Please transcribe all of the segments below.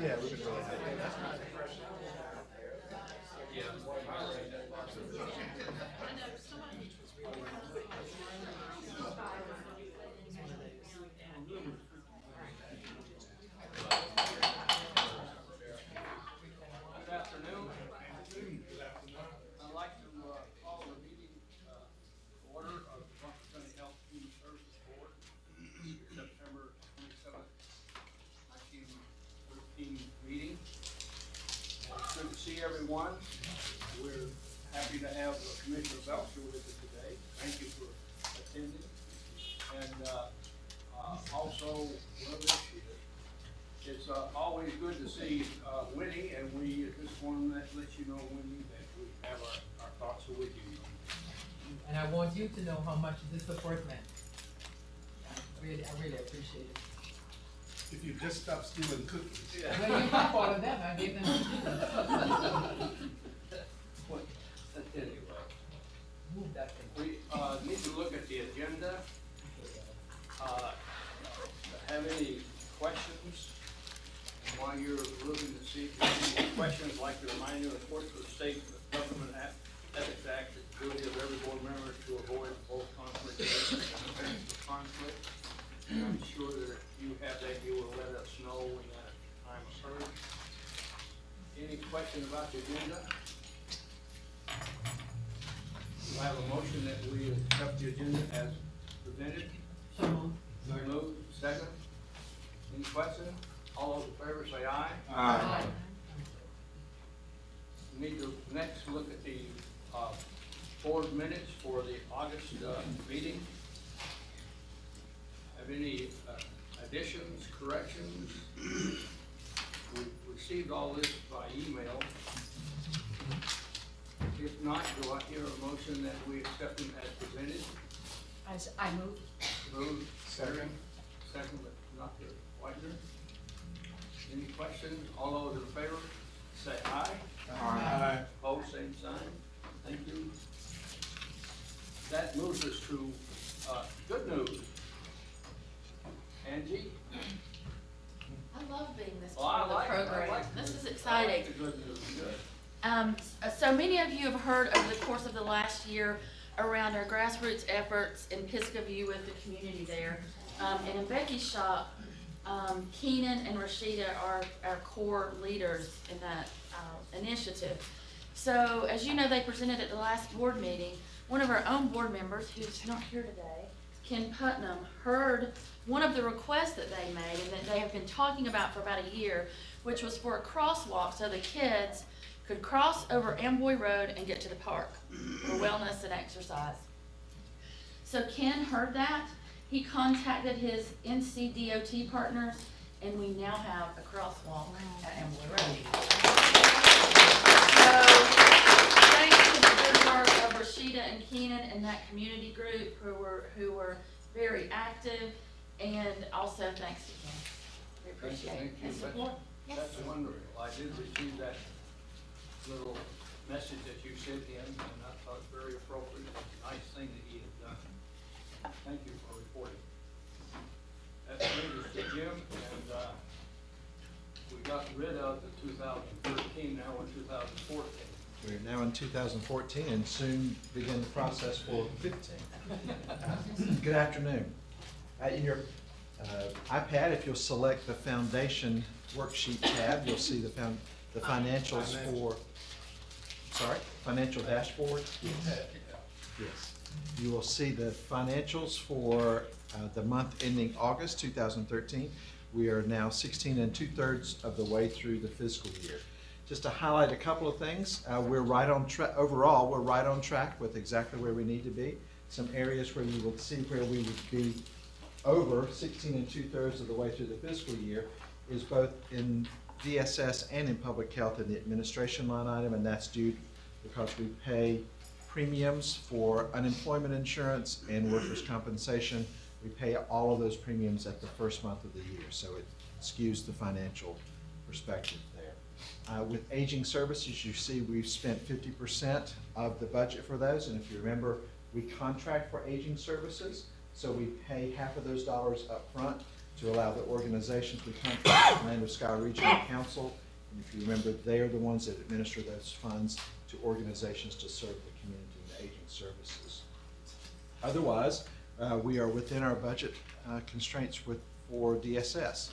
Yeah, we could really have that. Good afternoon. I'd like to call the meeting to order of the Buncombe County Health and Human Services Board, September 27th, 1913 meeting. It's good to see everyone. We're happy to have Commissioner Belcher with us today. Thank you for attending. And also, well, this year, it's always good to see Winnie, and we just want to let you know, Winnie, that we have our thoughts are with you. And I want you to know how much this support meant. I really appreciate it. If you just stop stealing cookies. Yeah. Well, you got all of them, I gave them to you. Anyway, Move that thing. we need to look at the agenda. Have any questions? And while you're looking to see if there's any questions, I'd like to remind you, of course, the state government ethics act, it's the duty of every board member to avoid both conflict of interest and appearance of conflict. And I'm sure that if you have that, you will let us know when that time occurs. Any questions about the agenda? Do I have a motion that we accept the agenda as presented? So moved. Moved, second. Any questions? All those in favor say aye. Aye. We need to next look at the board minutes for the August meeting. Have any additions, corrections? We received all this by email. If not, do I hear a motion that we accept them as presented? I move. Moved. Second. Second, but Dr. Whitener. Any questions? All those in favor, say aye. Aye. Opposed, same sign. Thank you. That moves us to good news. Angie? I love being this Well, I part of the program. like This is I exciting. like the good news. Good. So many of you have heard over the course of the last year around our grassroots efforts in Pisgah View with the community there. And in Becky's shop, Keenan and Rashida are our core leaders in that initiative. So as you know, they presented at the last board meeting. One of our own board members, who's not here today, Ken Putnam, heard one of the requests that they made and that they have been talking about for about a year, which was for a crosswalk so the kids could cross over Amboy Road and get to the park for wellness and exercise. So Ken heard that. He contacted his NCDOT partners, and we now have a crosswalk at Amboy Road. So thanks to the good work of Rashida and Keenan and that community group who were very active, and also thanks to Ken. We appreciate his support. Yes. That's wonderful. I did receive that little message that you sent in, and I thought it very appropriate. It's a nice thing that he had done. Thank you for reporting. That brings us to Jim, and we got rid of the 2013, now we're 2014. We're now in 2014 and soon begin the process for 15. Good afternoon. In your iPad, if you'll select the Foundation Worksheet tab, you'll see the financials for, financial dashboard. Yes. You will see the financials for the month ending August 2013. We are now 16 2/3 of the way through the fiscal year. just to highlight a couple of things, we're right on track. Overall, we're right on track with exactly where we need to be. Some areas where you will see where we would be over 16 2/3 of the way through the fiscal year is both in DSS and in public health in the administration line item, and that's due because we pay premiums for unemployment insurance and workers' compensation. We pay all of those premiums at the first month of the year, so it skews the financial perspective there. With aging services, you see we've spent 50% of the budget for those, and if you remember, we contract for aging services, so we pay half of those dollars up front to allow the organizations we contract with, Land of Sky Regional Council, and if you remember, they are the ones that administer those funds to organizations to serve the community in the aging services. Otherwise, we are within our budget constraints for DSS.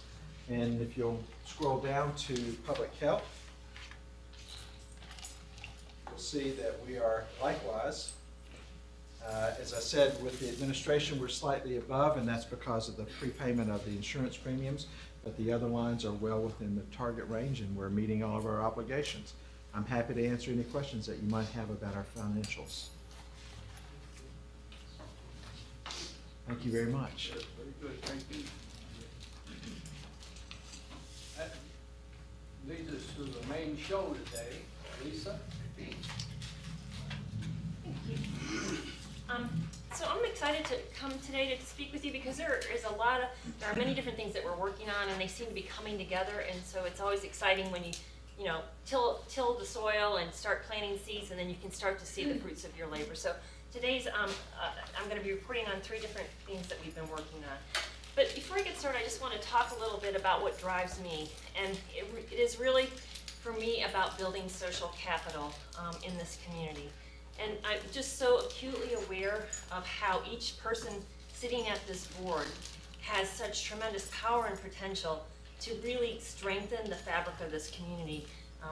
And if you'll scroll down to public health, you'll see that we are likewise, as I said, with the administration, we're slightly above, and that's because of the prepayment of the insurance premiums, but the other lines are well within the target range, and we're meeting all of our obligations. I'm happy to answer any questions that you might have about our financials. Thank you very much. Very good, thank you. That leads us to the main show today. Lisa? So I'm excited to come today to speak with you because there are many different things that we're working on, and they seem to be coming together, and so it's always exciting when you know, till the soil and start planting seeds, and then you can start to see the fruits of your labor. So today's, I'm going to be reporting on 3 different things that we've been working on. But before I get started, I just want to talk a little bit about what drives me, and it is really, for me, about building social capital in this community. And I'm just so acutely aware of how each person sitting at this board has such tremendous power and potential to really strengthen the fabric of this community,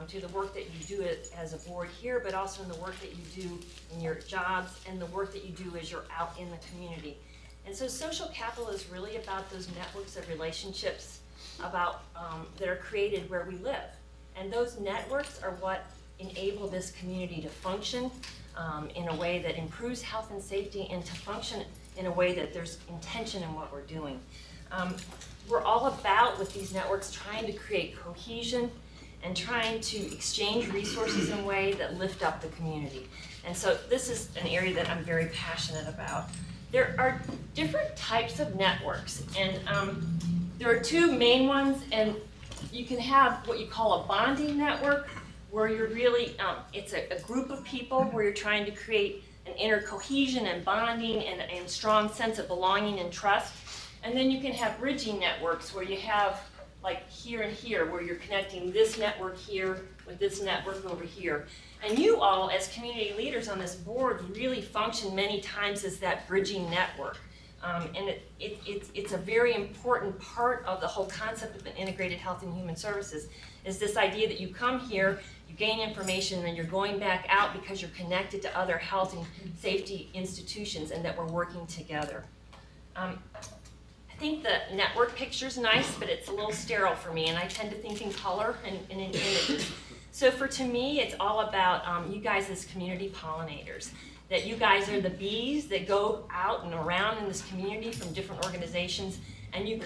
to the work that you do as a board here, but also in the work that you do in your jobs and the work that you do as you're out in the community. And so social capital is really about those networks of relationships that are created where we live. And those networks are what enable this community to function in a way that improves health and safety, and to function in a way that there's intention in what we're doing. We're all about, with these networks, trying to create cohesion and trying to exchange resources in a way that lift up the community. And so this is an area that I'm very passionate about. There are different types of networks, and there are 2 main ones, and you can have what you call a bonding network, where you're really, it's a group of people where you're trying to create an inner cohesion and bonding and strong sense of belonging and trust. And then you can have bridging networks where you have, like here and here, where you're connecting this network here with this network over here. And you all, as community leaders on this board, really function many times as that bridging network. And it's a very important part of the whole concept of an integrated health and human services, is this idea that you come here, you gain information, and then you're going back out because you're connected to other health and safety institutions, and that we're working together. I think the network picture's nice, but it's a little sterile for me, and I tend to think in color and in images. So to me, it's all about you guys as community pollinators. That you guys are the bees that go out and around in this community from different organizations, and you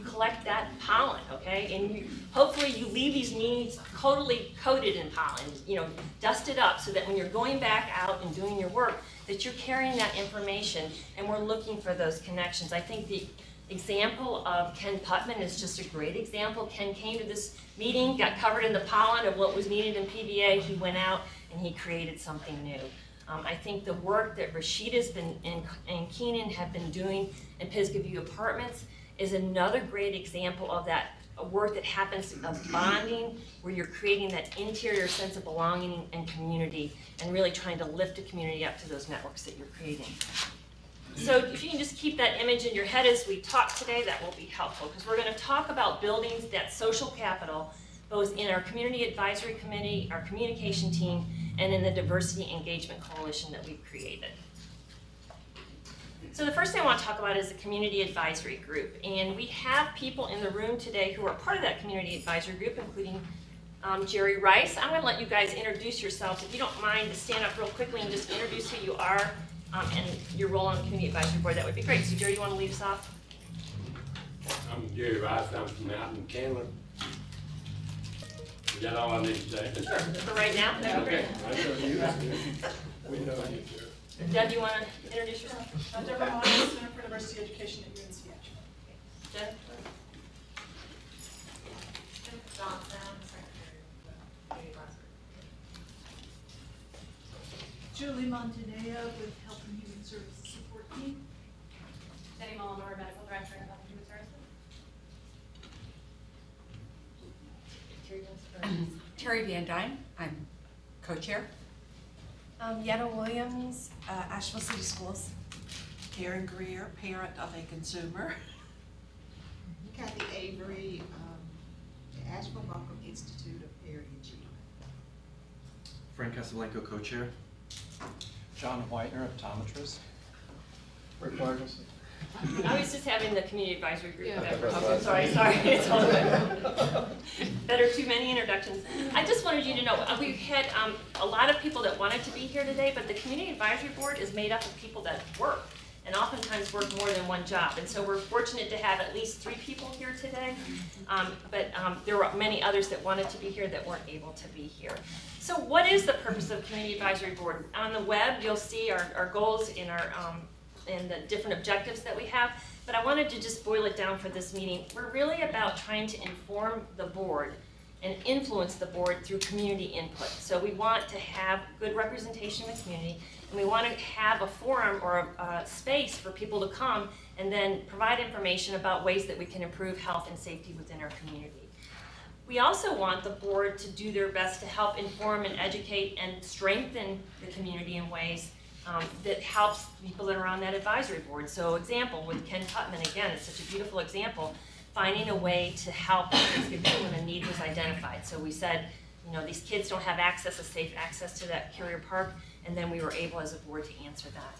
collect that pollen, okay? And hopefully you leave these meetings totally coated in pollen, you know, dusted up, so that when you're going back out and doing your work, that you're carrying that information, and we're looking for those connections. I think the example of Ken Putman is just a great example. Ken came to this meeting, got covered in the pollen of what was needed in PBA, he went out and he created something new. I think the work that Rashida's been and Keenan have been doing in Pisgah View Apartments is another great example of that work that happens of bonding, where you're creating that interior sense of belonging and community, and really trying to lift a community up to those networks that you're creating. So if you can just keep that image in your head as we talk today, that will be helpful, because we're going to talk about building that social capital, both in our Community Advisory Committee, our communication team, and in the Diversity Engagement Coalition that we've created. So the first thing I want to talk about is the Community Advisory Group. And we have people in the room today who are part of that Community Advisory Group, including Jerry Rice. I'm gonna let you guys introduce yourselves. If you don't mind to stand up real quickly and just introduce who you are and your role on the Community Advisory Board, that would be great. So Jerry, you wanna lead us off? I'm Jerry Rice, I'm from out in Candler. Is that all I need to say? Sure, for right now, that'd be great. We know you. Deb, you wanna introduce yourself? Deborah Myers, Center for Diversity Education at UNCH. Deb? Julie Montaneo with Health and Human Services Support Team. Debbie Mulliner, Medical Director of Health and Human Services. Terry Van Dyne, I'm co-chair. Yetta Williams, Asheville City Schools. Karen Greer, parent of a consumer. Kathy Avery, the Asheville Buncombe Institute of Parent Achievement. Frank Casablanco, co-chair. John Whitener, optometrist. Rick Ferguson. I was just having the Community Advisory Group. Yeah. Okay, sorry, it's all good. Better too many introductions. I just wanted you to know, we've had a lot of people that wanted to be here today, but the Community Advisory Board is made up of people that work, and oftentimes work more than one job. And so we're fortunate to have at least 3 people here today, but there were many others that wanted to be here that weren't able to be here. So what is the purpose of the Community Advisory Board? On the web, you'll see our goals in and the different objectives that we have, but I wanted to just boil it down for this meeting. We're really about trying to inform the board and influence the board through community input. So we want to have good representation in the community, and we want to have a forum or a space for people to come and then provide information about ways that we can improve health and safety within our community. We also want the board to do their best to help inform and educate and strengthen the community in ways that helps people that are on that advisory board. So example, with Ken Tutman, again, it's such a beautiful example, finding a way to help these kids when a need was identified. So we said, you know, these kids don't have access, a safe access to that Carrier Park, and then we were able as a board to answer that.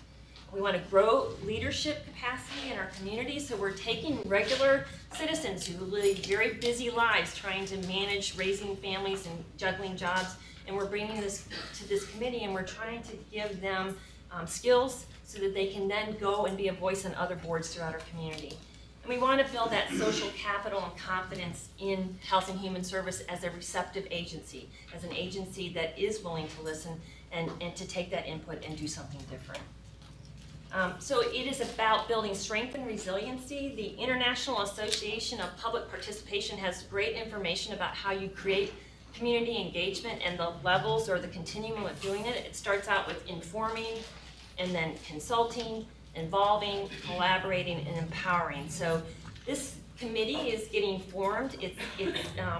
We want to grow leadership capacity in our community, so we're taking regular citizens who live very busy lives trying to manage raising families and juggling jobs, and we're bringing this to this committee, and we're trying to give them skills so that they can then go and be a voice on other boards throughout our community. And we want to build that social capital and confidence in Health and Human Service as a receptive agency, as an agency that is willing to listen and to take that input and do something different. So it is about building strength and resiliency. The International Association of Public Participation has great information about how you create community engagement and the levels or the continuum of doing it. It starts out with informing and then consulting, involving, collaborating, and empowering. So this committee is getting formed. It's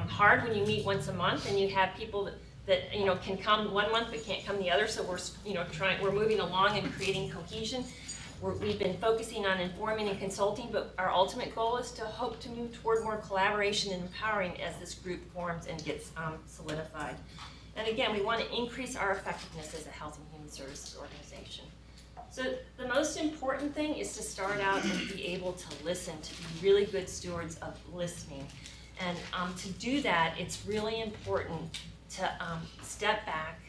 hard when you meet once a month and you have people that you know can come one month but can't come the other. So we're moving along and creating cohesion. We've been focusing on informing and consulting, but our ultimate goal is to hope to move toward more collaboration and empowering as this group forms and gets solidified. And again, we want to increase our effectiveness as a health and human services organization. So the most important thing is to start out and be able to listen, to be really good stewards of listening. And to do that, it's really important to step back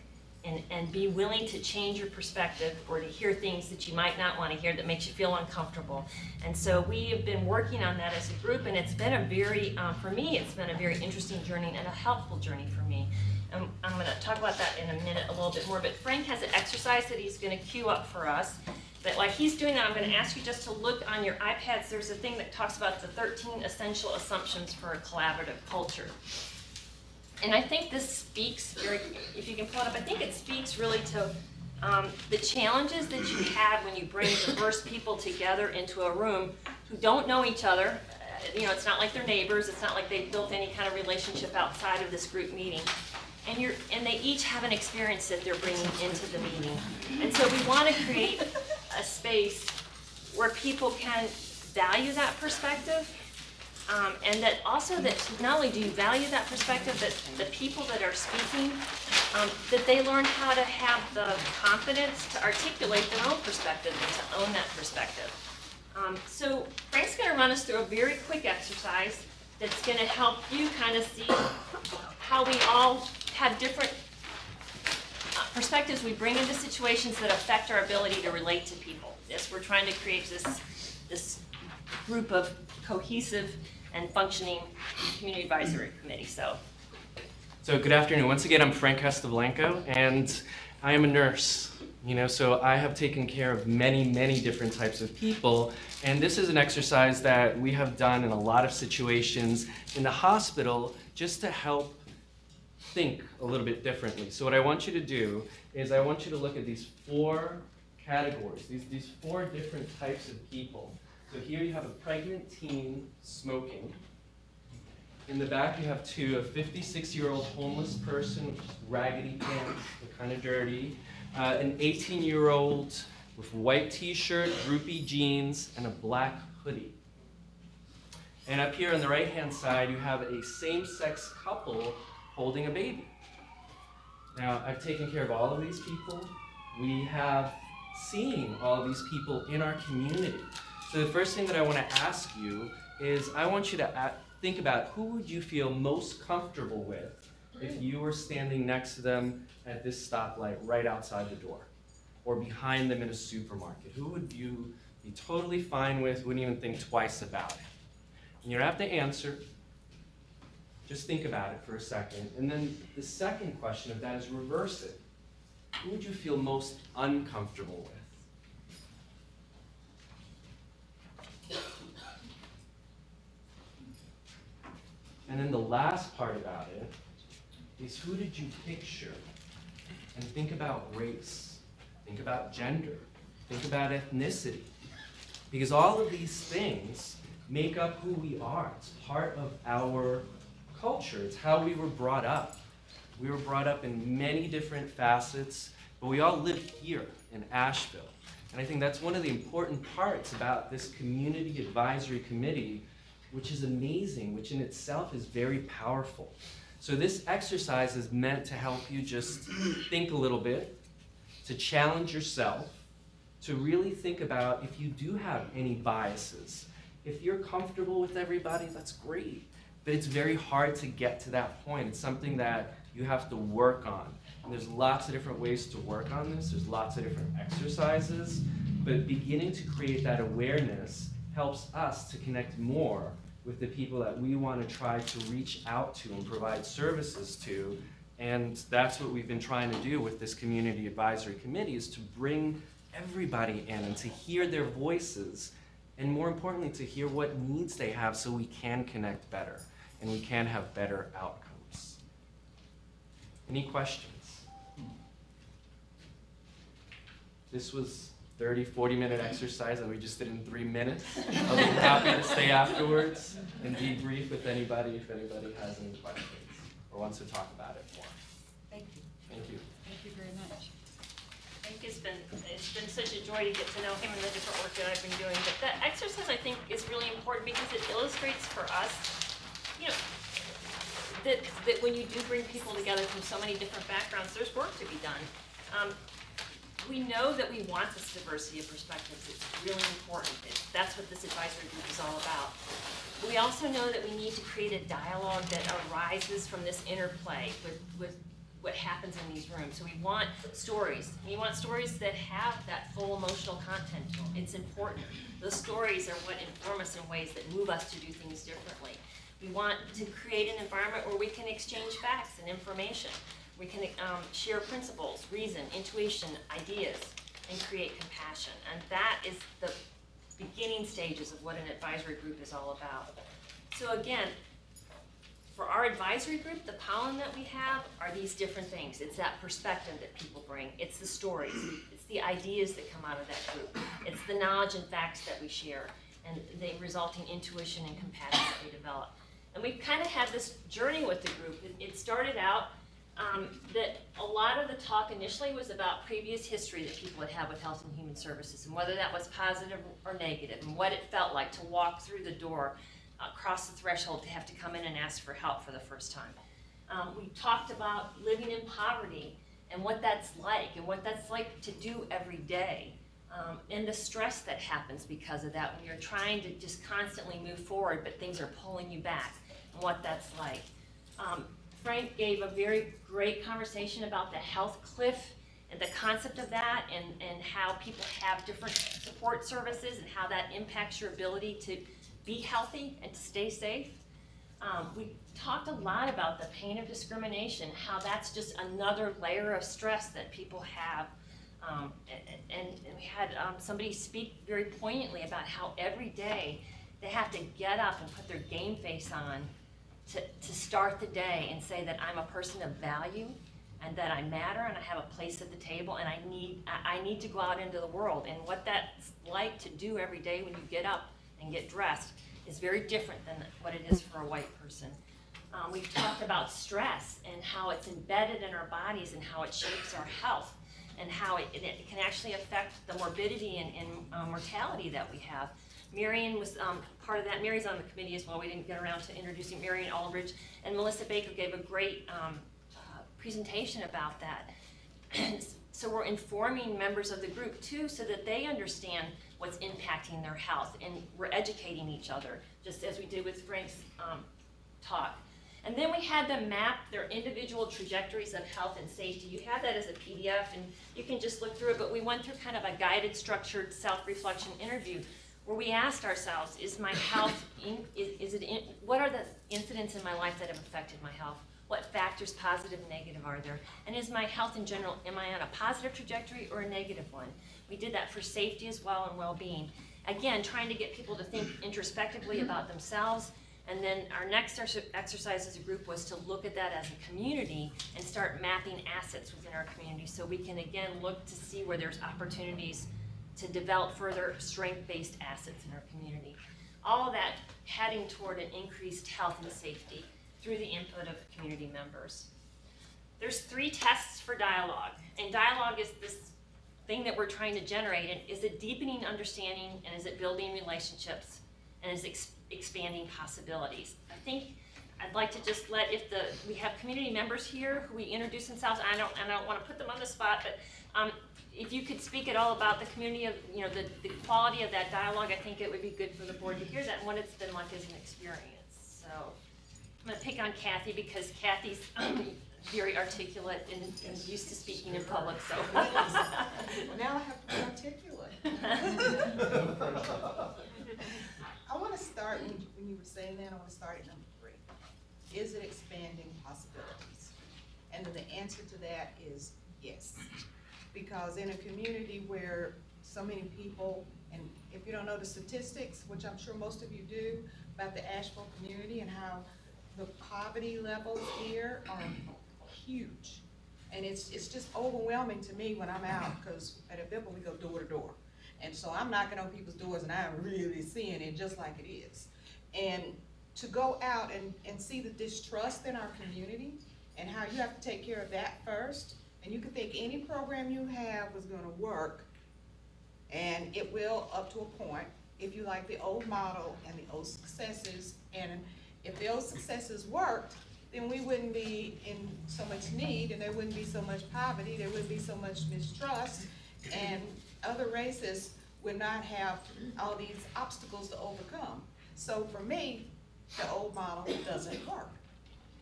and be willing to change your perspective or to hear things that you might not want to hear that makes you feel uncomfortable. And so we have been working on that as a group, and it's been a very, for me, it's been a very interesting journey and a helpful journey for me. I'm going to talk about that in a minute a little bit more, but Frank has an exercise that he's going to cue up for us. But like he's doing that, I'm going to ask you just to look on your iPads. There's a thing that talks about the 13 essential assumptions for a collaborative culture. And I think this speaks, if you can pull it up, I think it speaks really to the challenges that you have when you bring diverse people together into a room who don't know each other. You know, it's not like they're neighbors. It's not like they've built any kind of relationship outside of this group meeting. And they each have an experience that they're bringing into the meeting. And so we want to create a space where people can value that perspective, and that also that not only do you value that perspective, but the people that are speaking, that they learn how to have the confidence to articulate their own perspective and to own that perspective. So Frank's going to run us through a very quick exercise that's gonna help you kind of see how we all have different perspectives we bring into situations that affect our ability to relate to people. Yes, we're trying to create this group of cohesive and functioning community advisory committee. So good afternoon. Once again, I'm Frank Castablanco, and I am a nurse. So I have taken care of many, many different types of people, and this is an exercise that we have done in a lot of situations in the hospital just to help think a little bit differently. So what I want you to do is I want you to look at these 4 categories, these 4 different types of people. So here you have a pregnant teen smoking. In the back you have a 56-year-old homeless person with raggedy pants, they're kind of dirty. An 18-year-old with white t-shirt, droopy jeans, and a black hoodie. And up here on the right-hand side, you have a same-sex couple holding a baby. Now, I've taken care of all of these people. We have seen all of these people in our community. So the first thing that I want to ask you is I want you to think about who would you feel most comfortable with if you were standing next to them at this stoplight right outside the door, or behind them in a supermarket. Who would you be totally fine with, wouldn't even think twice about it? And you don't have to answer, just think about it for a second. And then the second question of that is reverse it. Who would you feel most uncomfortable with? And then the last part about it is who did you picture? And think about race, think about gender, think about ethnicity. Because all of these things make up who we are. It's part of our culture. It's how we were brought up. We were brought up in many different facets, but we all live here in Asheville. And I think that's one of the important parts about this community advisory committee, which is amazing, which in itself is very powerful. So this exercise is meant to help you just think a little bit, to challenge yourself, to really think about if you do have any biases. If you're comfortable with everybody, that's great. But it's very hard to get to that point. It's something that you have to work on. And there's lots of different ways to work on this. There's lots of different exercises. But beginning to create that awareness helps us to connect more with the people that we want to try to reach out to and provide services to. And that's what we've been trying to do with this community advisory committee, is to bring everybody in and to hear their voices, and more importantly, to hear what needs they have so we can connect better and we can have better outcomes. Any questions? This was 30, 40-minute exercise that we just did in 3 minutes. I'll be happy to stay afterwards and debrief with anybody if anybody has any questions or wants to talk about it more. Thank you. Thank you. Thank you very much. I think it's been such a joy to get to know him and the different work that I've been doing. But that exercise, I think, is really important because it illustrates for us, that when you do bring people together from so many different backgrounds, there's work to be done. We know that we want this diversity of perspectives. It's really important. That's what this advisory group is all about. But we also know that we need to create a dialogue that arises from this interplay with what happens in these rooms. So we want stories. We want stories that have that full emotional content to them. It's important. Those stories are what inform us in ways that move us to do things differently. We want to create an environment where we can exchange facts and information. We can share principles, reason, intuition, ideas, and create compassion. And that is the beginning stages of what an advisory group is all about. So again, for our advisory group, the pollen that we have are these different things. It's that perspective that people bring. It's the stories. It's the ideas that come out of that group. It's the knowledge and facts that we share, and the resulting intuition and compassion that we develop. And we've kind of had this journey with the group. It started out that a lot of the talk initially was about previous history that people would have with Health and Human Services, and whether that was positive or negative, and what it felt like to walk through the door, cross the threshold, to have to come in and ask for help for the first time. We talked about living in poverty and what that's like, and what that's like to do every day, and the stress that happens because of that when you're trying to just constantly move forward, but things are pulling you back. what that's like. Frank gave a very great conversation about the health cliff and the concept of that, and how people have different support services and how that impacts your ability to be healthy and to stay safe. We talked a lot about the pain of discrimination, how that's just another layer of stress that people have. And we had somebody speak very poignantly about how every day they have to get up and put their game face on to start the day and say that I'm a person of value and that I matter and I have a place at the table, and I need to go out into the world. And what that's like to do every day when you get up and get dressed is very different than what it is for a white person. We've talked about stress and how it's embedded in our bodies and how it shapes our health, and how it can actually affect the morbidity and mortality that we have. Marion was part of that. Mary's on the committee as well. We didn't get around to introducing Marion Aldridge, and Melissa Baker gave a great presentation about that. So we're informing members of the group too, so that they understand what's impacting their health, and we're educating each other, just as we did with Frank's talk. And then we had them map their individual trajectories of health and safety. You have that as a PDF, and you can just look through it, but we went through kind of a guided, structured self-reflection interview where we asked ourselves, is my health, what are the incidents in my life that have affected my health? What factors, positive and negative, are there? And is my health in general, am I on a positive trajectory or a negative one? We did that for safety as well and well-being. Again, trying to get people to think introspectively about themselves. And then our next exercise as a group was to look at that as a community and start mapping assets within our community, so we can again look to see where there's opportunities to develop further strength-based assets in our community. All of that heading toward an increased health and safety through the input of community members. There's 3 tests for dialogue, and dialogue is this thing that we're trying to generate. And is it deepening understanding, and is it building relationships, and is it expanding possibilities? I think I'd like to just let, we have community members here who we introduce themselves. I don't want to put them on the spot, but if you could speak at all about the community of, the quality of that dialogue, I think it would be good for the board to hear that and what it's been like as an experience. So I'm going to pick on Kathy because Kathy's very articulate and used to speaking in public. So Well, now I have to be articulate. I want to start, when you were saying that, I want to start at number 3. Is it expanding possibilities? And then the answer to that is yes. Because in a community where so many people, and if you don't know the statistics, which I'm sure most of you do, about the Asheville community and how the poverty levels here are huge. And it's just overwhelming to me when I'm out, because at a Bibble we go door to door. And so I'm knocking on people's doors and I'm really seeing it just like it is. And to go out and see the distrust in our community and how you have to take care of that first. And you can think any program you have was gonna work, and it will up to a point if you like the old model and the old successes. And if those successes worked, then we wouldn't be in so much need, and there wouldn't be so much poverty, there wouldn't be so much mistrust, and other races would not have all these obstacles to overcome. So for me, the old model doesn't work.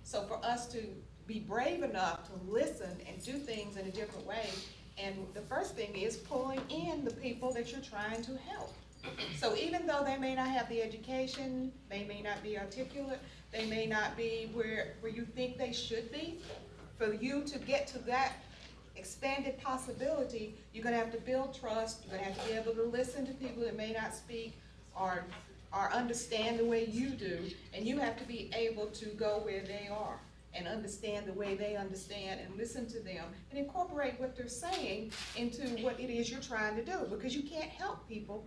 So for us to be brave enough to listen and do things in a different way, and the first thing is pulling in the people that you're trying to help. So even though they may not have the education, they may not be articulate, they may not be where you think they should be, for you to get to that expanded possibility, you're gonna have to build trust, you're gonna have to be able to listen to people that may not speak or understand the way you do, and you have to be able to go where they are and understand the way they understand and listen to them and incorporate what they're saying into what it is you're trying to do, because you can't help people.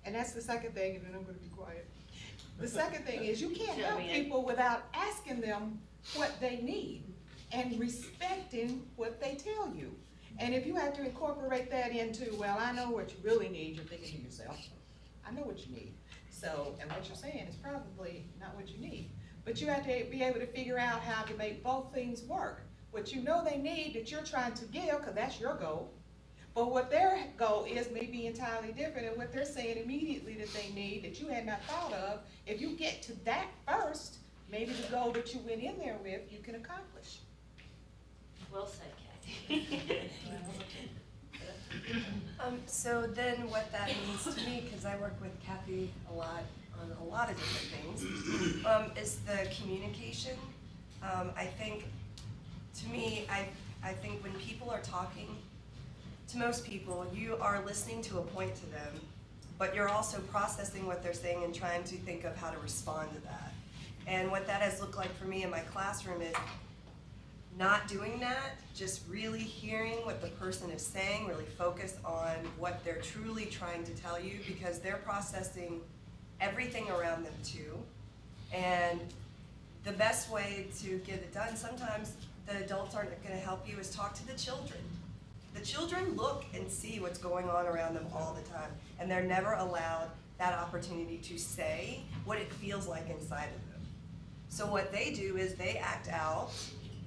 And that's the second thing, and then I'm gonna be quiet. The second thing is you can't help people without asking them what they need and respecting what they tell you. And if you have to incorporate that into, well, I know what you really need, you're thinking to yourself, I know what you need. So, and what you're saying is probably not what you need. But you have to be able to figure out how to make both things work. What you know they need that you're trying to give, because that's your goal. But what their goal is may be entirely different, and what they're saying immediately that they need that you had not thought of, if you get to that first, maybe the goal that you went in there with, you can accomplish. Well said, Kathy. So then what that means to me, because I work with Kathy a lot on a lot of different things, is the communication. I think, to me, I think when people are talking, to most people, you are listening to a point to them, but you're also processing what they're saying and trying to think of how to respond to that. And what that has looked like for me in my classroom is not doing that, just really hearing what the person is saying, really focus on what they're truly trying to tell you, because they're processing everything around them too. And the best way to get it done, sometimes the adults aren't gonna help you, is talk to the children. The children look and see what's going on around them all the time, and they're never allowed that opportunity to say what it feels like inside of them. So what they do is they act out,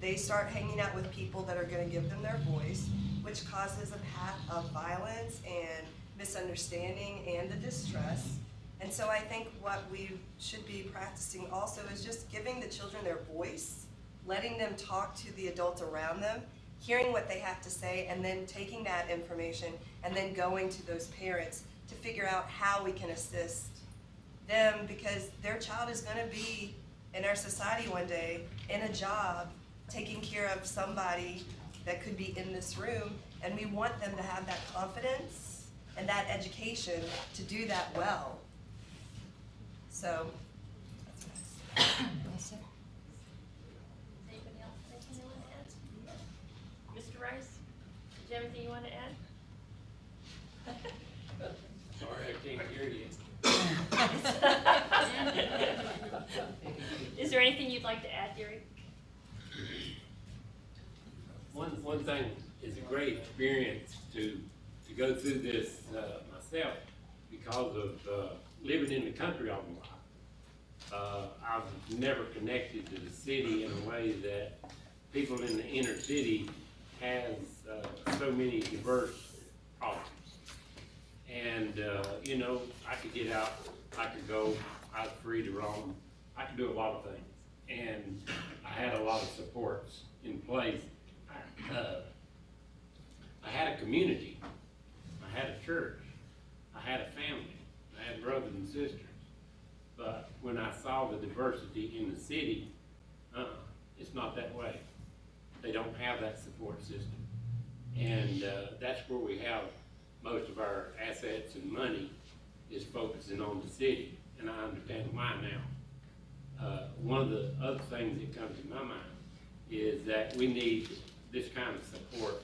they start hanging out with people that are gonna give them their voice, which causes a path of violence and misunderstanding and the distress. And so I think what we should be practicing also is just giving the children their voice, letting them talk to the adults around them, hearing what they have to say, and then taking that information and then going to those parents to figure out how we can assist them, because their child is gonna be in our society one day, in a job, taking care of somebody that could be in this room, and we want them to have that confidence and that education to do that well. So, that's Does anybody else have anything they want to add? Mr. Rice, did you have anything you want to add? Sorry, I can't hear you. Is there anything you'd like to add, Gary? One thing is a great experience to go through this myself because of living in the country all my life. I've never connected to the city in a way that people in the inner city has so many diverse problems. And, you know, I could get out, I could go, I was free to roam, I could do a lot of things. And I had a lot of supports in place. I had a community, I had a church, I had a family, I had brothers and sisters. But when I saw the diversity in the city, it's not that way. They don't have that support system. And that's where we have most of our assets and money is focusing on the city, and I understand why now. One of the other things that comes to my mind is that we need this kind of support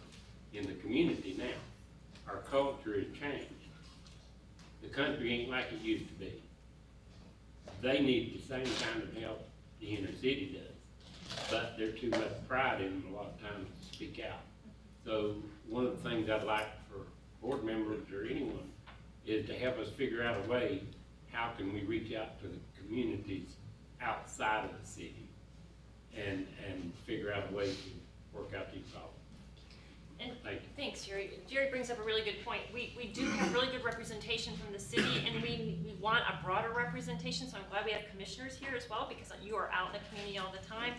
in the community now. Our culture has changed. The country ain't like it used to be. They need the same kind of help the inner city does, but there's too much pride in them a lot of times to speak out. So one of the things I'd like for board members or anyone is to help us figure out a way, how can we reach out to the communities outside of the city and figure out a way to work out these problems. And Thank you. thanks, Jerry. Jerry brings up a really good point. We do have really good representation from the city, and we want a broader representation, so I'm glad we have commissioners here as well, because you are out in the community all the time.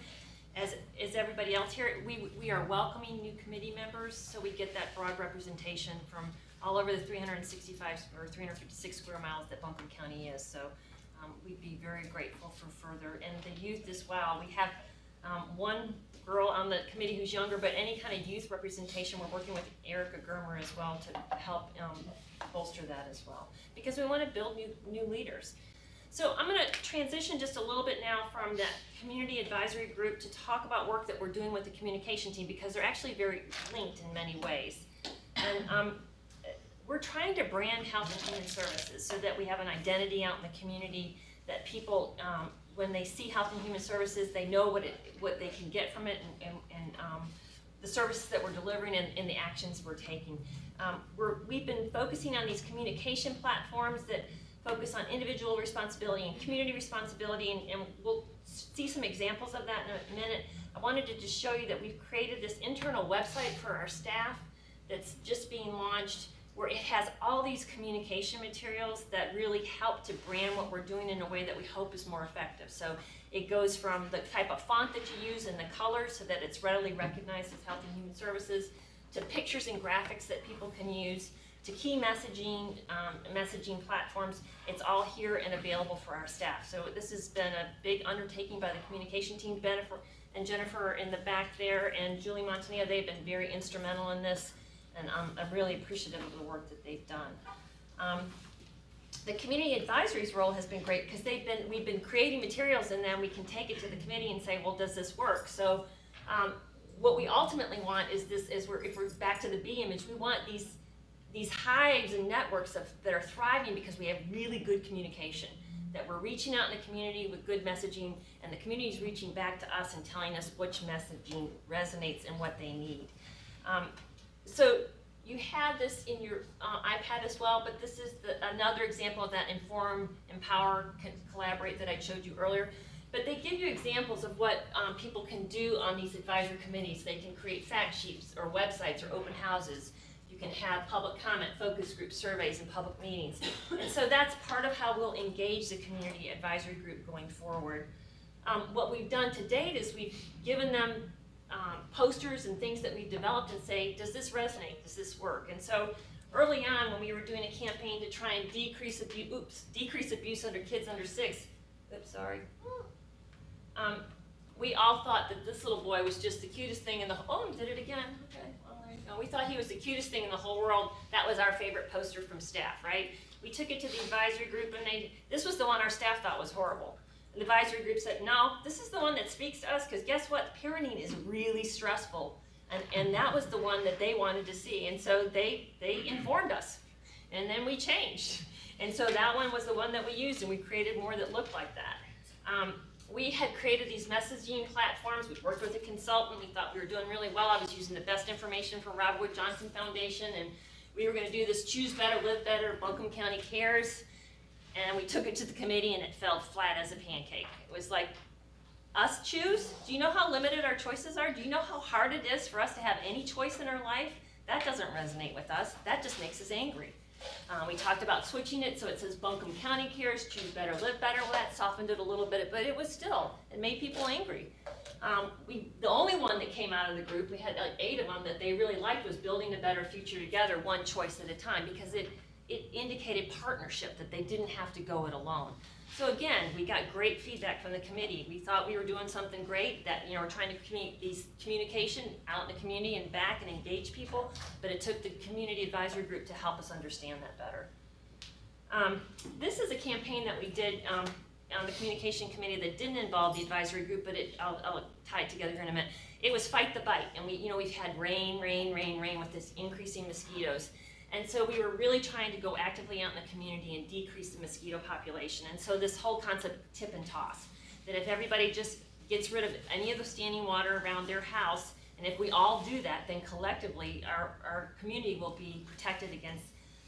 As everybody else here, we are welcoming new committee members, so we get that broad representation from all over the 365 or 356 square miles that Buncombe County is. So we'd be very grateful for further. And the youth as well. We have one girl on the committee who's younger, but any kind of youth representation, we're working with Erica Germer as well to help bolster that as well, because we want to build new leaders. So I'm going to transition just a little bit now from that community advisory group to talk about work that we're doing with the communication team, because they're actually very linked in many ways. And we're trying to brand Health and Human Services so that we have an identity out in the community, that people, when they see Health and Human Services, they know what they can get from it, and the services that we're delivering and the actions we're taking. We've been focusing on these communication platforms that focus on individual responsibility and community responsibility, and we'll see some examples of that in a minute. I wanted to just show you that we've created this internal website for our staff that's just being launched. where it has all these communication materials that really help to brand what we're doing in a way that we hope is more effective. So it goes from the type of font that you use and the colors so that it's readily recognized as Health and Human Services, to pictures and graphics that people can use, to key messaging, messaging platforms. It's all here and available for our staff. So this has been a big undertaking by the communication team. Jennifer in the back there and Julie Montanea, they've been very instrumental in this, and I'm really appreciative of the work that they've done. The community advisory's role has been great because we've been creating materials, and then we can take it to the committee and say, well, does this work? So what we ultimately want is this, if we're back to the bee image, we want these hives and networks that are thriving because we have really good communication, that we're reaching out in the community with good messaging, and the community is reaching back to us and telling us which messaging resonates and what they need. So you have this in your iPad as well, but this is another example of that inform, empower, collaborate that I showed you earlier. But they give you examples of what people can do on these advisory committees. They can create fact sheets or websites or open houses. You can have public comment, focus group surveys, and public meetings. And so that's part of how we'll engage the community advisory group going forward. What we've done to date is we've given them posters and things that we've developed and say, does this resonate? Does this work? And so early on, when we were doing a campaign to try and decrease abuse under kids under 6, we all thought that this little boy was just the cutest thing in the whole, did it again, okay. No, we thought he was the cutest thing in the whole world. That was our favorite poster from staff, right? We took it to the advisory group, and this was the one our staff thought was horrible. And the advisory group said, no, this is the one that speaks to us, because guess what? Parenting is really stressful. And that was the one that they wanted to see. And so they informed us. And then we changed. And so that one was the one that we used, and we created more that looked like that. We had created these messaging platforms. We worked with a consultant. We thought we were doing really well. I was using the best information from Robert Wood Johnson Foundation, and we were going to do this Choose Better, Live Better, Buncombe County Cares, and we took it to the committee, and it fell flat as a pancake. It was like, us choose? Do you know how limited our choices are? Do you know how hard it is for us to have any choice in our life? That doesn't resonate with us. That just makes us angry. We talked about switching it so it says Buncombe County Cares, Choose Better, Live Better. Well, that softened it a little bit, but it was still, it made people angry. The only one that came out of the group, we had like 8 of them that they really liked, was Building a Better Future Together, one choice at a time, because it indicated partnership, that they didn't have to go it alone. So again, we got great feedback from the committee. We thought we were doing something great, that we're trying to create these communication out in the community and back and engage people, but it took the community advisory group to help us understand that better. This is a campaign that we did on the communication committee that didn't involve the advisory group, but I'll tie it together here in a minute. It was Fight the Bite, and we've had rain with this increasing mosquitoes. And so we were really trying to go actively out in the community and decrease the mosquito population. And so this whole concept of tip and toss, that if everybody just gets rid of any of the standing water around their house, and if we all do that, then collectively our community will be protected against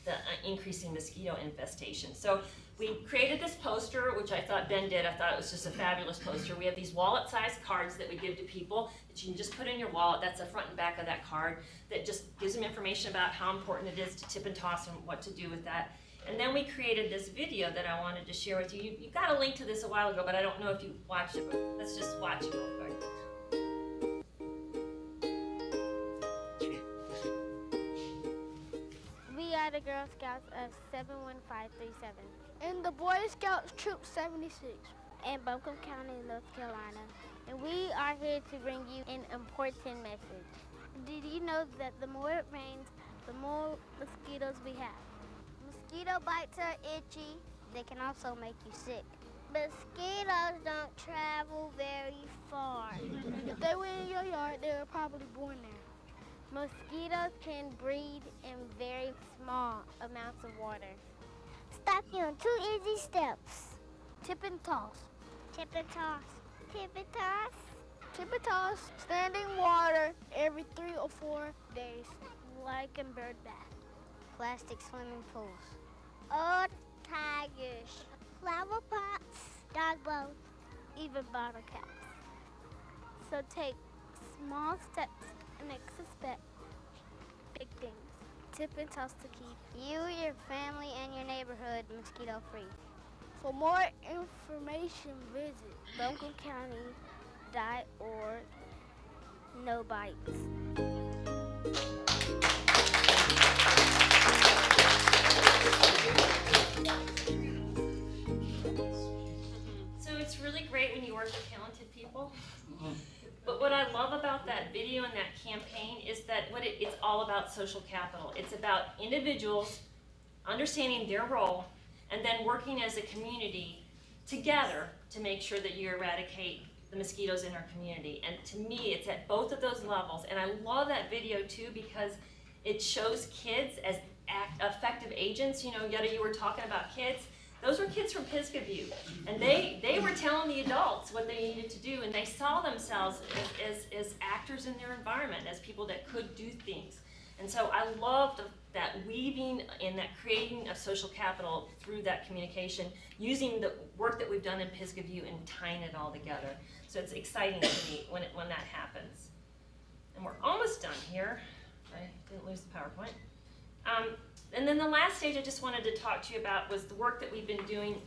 the increasing mosquito infestation. So we created this poster, which I thought Ben did. I thought it was just a fabulous poster. We have these wallet-sized cards that we give to people that you can just put in your wallet. That's the front and back of that card, that just gives them information about how important it is to tip and toss and what to do with that. And then we created this video that I wanted to share with you. You got a link to this a while ago, but I don't know if you watched it, but let's just watch it real quick. We are the Girl Scouts of 71537. And the Boy Scouts Troop 76. In Buncombe County, North Carolina. And we are here to bring you an important message. Did you know that the more it rains, the more mosquitoes we have? Mosquito bites are itchy. They can also make you sick. Mosquitoes don't travel very far. If they were in your yard, they were probably born there. Mosquitoes can breed in very small amounts of water. Stop you on 2 easy steps. Tip and toss. Tip and toss. Tip and toss. Tip and toss. Standing water every 3 or 4 days, like in bird bath. Plastic swimming pools. Old tigers. Flower pots. Dog bones. Even bottle caps. So take small steps and expect big things. tip and toss to keep you, your family, and your neighborhood mosquito-free. For more information, visit buncombecounty.org. No bites. So it's really great when you work with talented people. But what I love about that video and that campaign is that it's all about social capital. It's about individuals understanding their role and then working as a community together to make sure that you eradicate the mosquitoes in our community. And to me, it's at both of those levels. And I love that video too because it shows kids as effective agents. You know, Yetta, you were talking about kids. Those were kids from Pisgah View, and they were telling the adults what they needed to do, and they saw themselves as actors in their environment, as people that could do things. And so I love that weaving and that creating of social capital through that communication, using the work that we've done in Pisgah View and tying it all together. So it's exciting to me when that happens. And we're almost done here. I didn't lose the PowerPoint. And then the last stage I just wanted to talk to you about was the work that we've been doing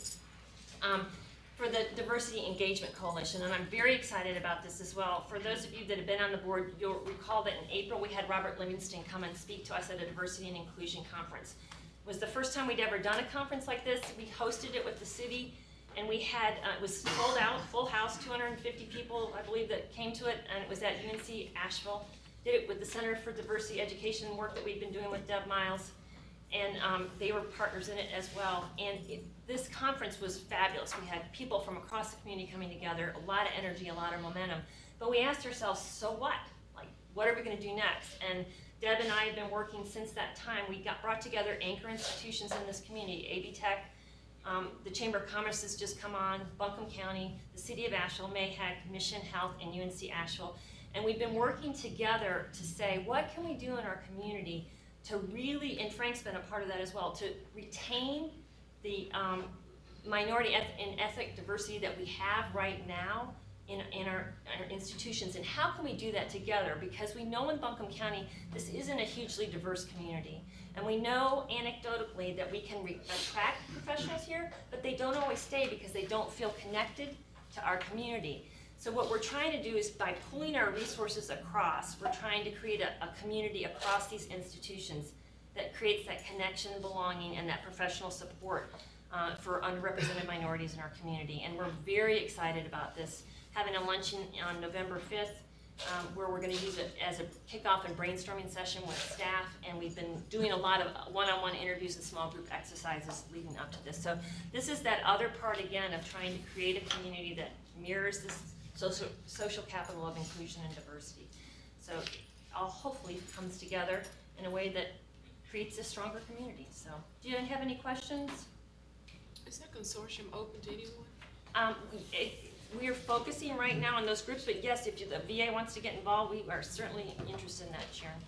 for the Diversity Engagement Coalition, and I'm very excited about this as well. For those of you that have been on the board, you'll recall that in April we had Robert Livingston come and speak to us at a Diversity and Inclusion Conference. It was the first time we'd ever done a conference like this. We hosted it with the city, and we had, it was sold out, full house, 250 people, I believe, that came to it, and it was at UNC Asheville. Did it with the Center for Diversity Education work that we've been doing with Deb Miles. And they were partners in it as well. And this conference was fabulous. We had people from across the community coming together, a lot of energy, a lot of momentum. But we asked ourselves, so what? Like, what are we going to do next? And Deb and I have been working since that time. We brought together anchor institutions in this community, AB Tech, the Chamber of Commerce has just come on, Buncombe County, the City of Asheville, Mayheck, Mission Health, and UNC Asheville. And we've been working together to say, what can we do in our community to really, and Frank's been a part of that as well, to retain the minority and ethnic diversity that we have right now in our institutions, and how can we do that together? Because we know in Buncombe County, this isn't a hugely diverse community, and we know anecdotally that we can attract professionals here, but they don't always stay because they don't feel connected to our community. So what we're trying to do is, by pulling our resources across, we're trying to create a community across these institutions that creates that connection, belonging, and that professional support for underrepresented minorities in our community. And we're very excited about this, having a luncheon on November 5th, where we're going to use it as a kickoff and brainstorming session with staff, and we've been doing a lot of one-on-one interviews and small group exercises leading up to this. So this is that other part, again, of trying to create a community that mirrors this social capital of inclusion and diversity. So it all hopefully comes together in a way that creates a stronger community. So do you have any questions? Is that consortium open to anyone? We are focusing right now on those groups, but yes, if the VA wants to get involved, we are certainly interested in that, Sharon.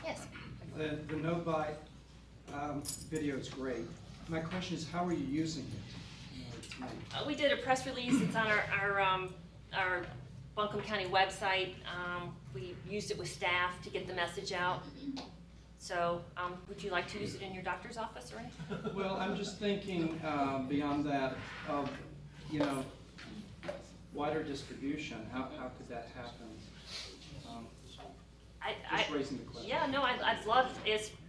Yes? The No Bite video is great. My question is, how are you using it? We did a press release. It's on our Buncombe County website. We used it with staff to get the message out. So would you like to use it in your doctor's office or anything? Well, I'm just thinking beyond that of, you know, wider distribution. How could that happen? Just raising the question. Yeah, no, I'd love,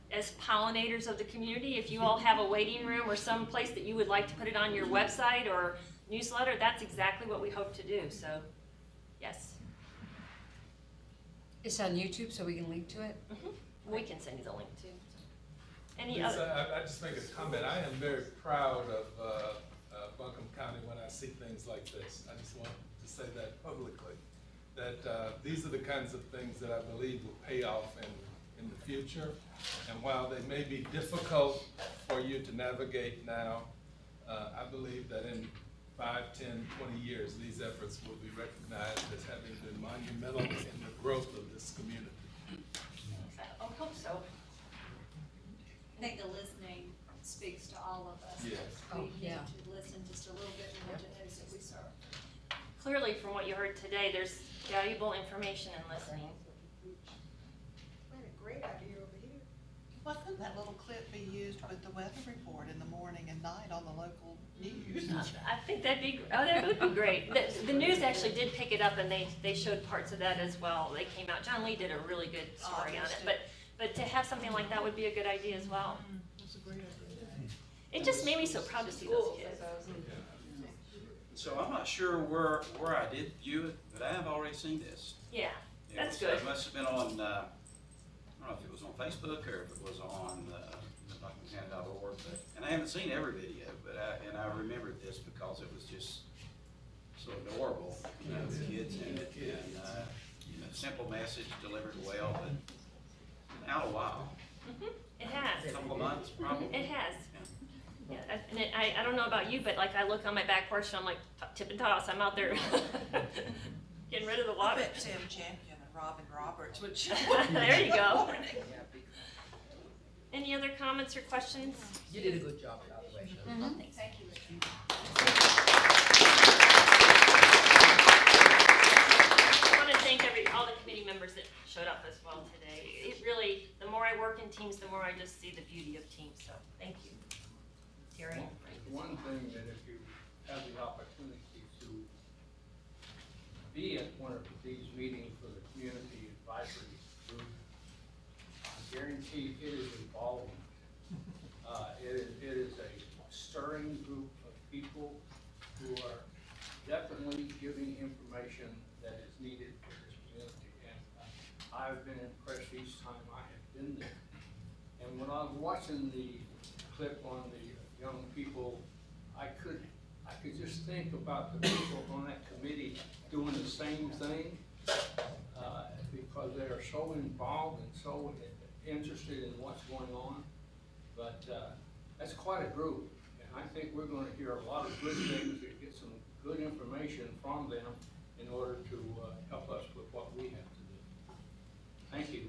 as pollinators of the community, if you all have a waiting room or some place that you would like to put it on your website or newsletter, that's exactly what we hope to do. So, yes. It's on YouTube, so we can link to it? Mm-hmm. We can send you the link too. Any Lisa, other? I just make a comment. I am very proud of Buncombe County when I see things like this. I just want to say that publicly, that these are the kinds of things that I believe will pay off in the future. And while they may be difficult for you to navigate now, I believe that in 5, 10, 20 years, these efforts will be recognized as having been monumental in the growth of this community. I hope so. I think the listening speaks to all of us. Yes. We need to listen just a little bit more to those that we serve. Clearly, from what you heard today, there's valuable information in listening. We had a great idea over Why couldn't that little clip be used with the weather report in the morning and night on the local news? I think that would be great. The news actually did pick it up, and they showed parts of that as well. They came out, John Lee did a really good story on it, but to have something like that would be a good idea as well. That's a great idea. It just made me so proud to see those kids. So I'm not sure where I did view it, but I have already seen this. Yeah, that's good. It must have been on, I don't know if it was on Facebook or if it was on buncombecounty.org, and I haven't seen every video, but I remembered this because it was just so adorable, you know, the kids in it, and, you know, simple message delivered well, but out a while. It has. A couple of months, probably. It has. Yeah, and I don't know about you, but like I look on my back porch and I'm like, tip and toss, I'm out there getting rid of the water. I bet Tim Champion and Robin Roberts would. There you go. Any other comments or questions? You did a good job, by the way. Thank you. I want to thank all the committee members that showed up as well today. It really, the more I work in teams, the more I just see the beauty of teams, so thank you. Terry? One thing that if you have the opportunity to be at one of these meetings for the community advisory group, I guarantee it is involving. It is a stirring group of people who are definitely giving information that is needed for this community. And I've been impressed each time I have been there. And when I was watching the clip on the young people, I could just think about the people on that committee doing the same thing because they are so involved and so interested in what's going on. But that's quite a group, and I think we're going to hear a lot of good things and get some good information from them in order to help us with what we have to do. Thank you.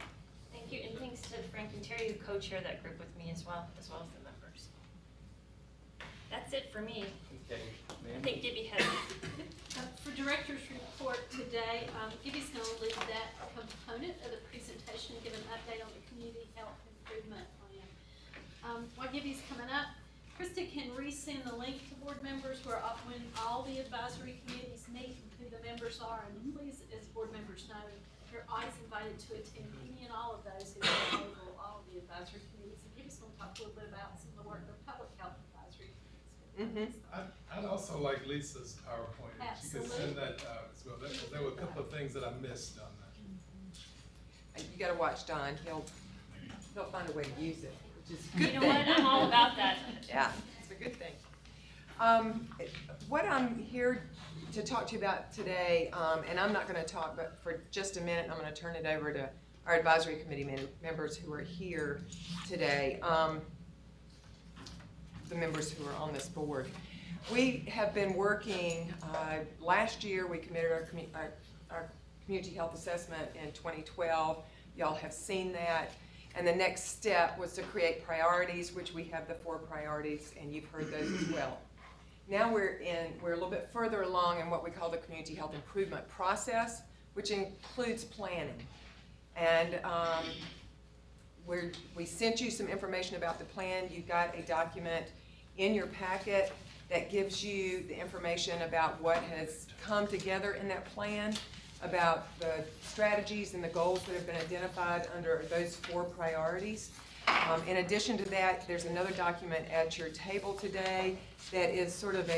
Thank you, and thanks to Frank and Terry who co-chair that group with me as well as the members. That's it for me. Okay, I think Gibby has. For director's report today, Gibby's going to lead that component of the presentation, give an update on the community health improvement plan. While Gibby's coming up, Krista can resend the link to board members when all the advisory committees meet and who the members are. And please, as board members know, you're always invited to attend any and all of those who are available, all of the advisory committees. And Gibby's going to talk a little bit about some of the work of public health advisory committees. I'd also like Lisa's PowerPoint. If she could send that as well. There were a couple of things that I missed on that. You gotta watch Don, he'll find a way to use it, which is a good thing. You know what, I'm all about that. Yeah, it's a good thing. What I'm here to talk to you about today, and I'm not gonna talk, but for just a minute, I'm gonna turn it over to our advisory committee members who are here today, the members who are on this board. We have been working, last year we committed our community health assessment in 2012. Y'all have seen that. And the next step was to create priorities, which we have the 4 priorities, and you've heard those as well. Now we're a little bit further along in what we call the community health improvement process, which includes planning. And we sent you some information about the plan. You've got a document in your packet that gives you the information about what has come together in that plan, about the strategies and the goals that have been identified under those 4 priorities. In addition to that, there's another document at your table today that is sort of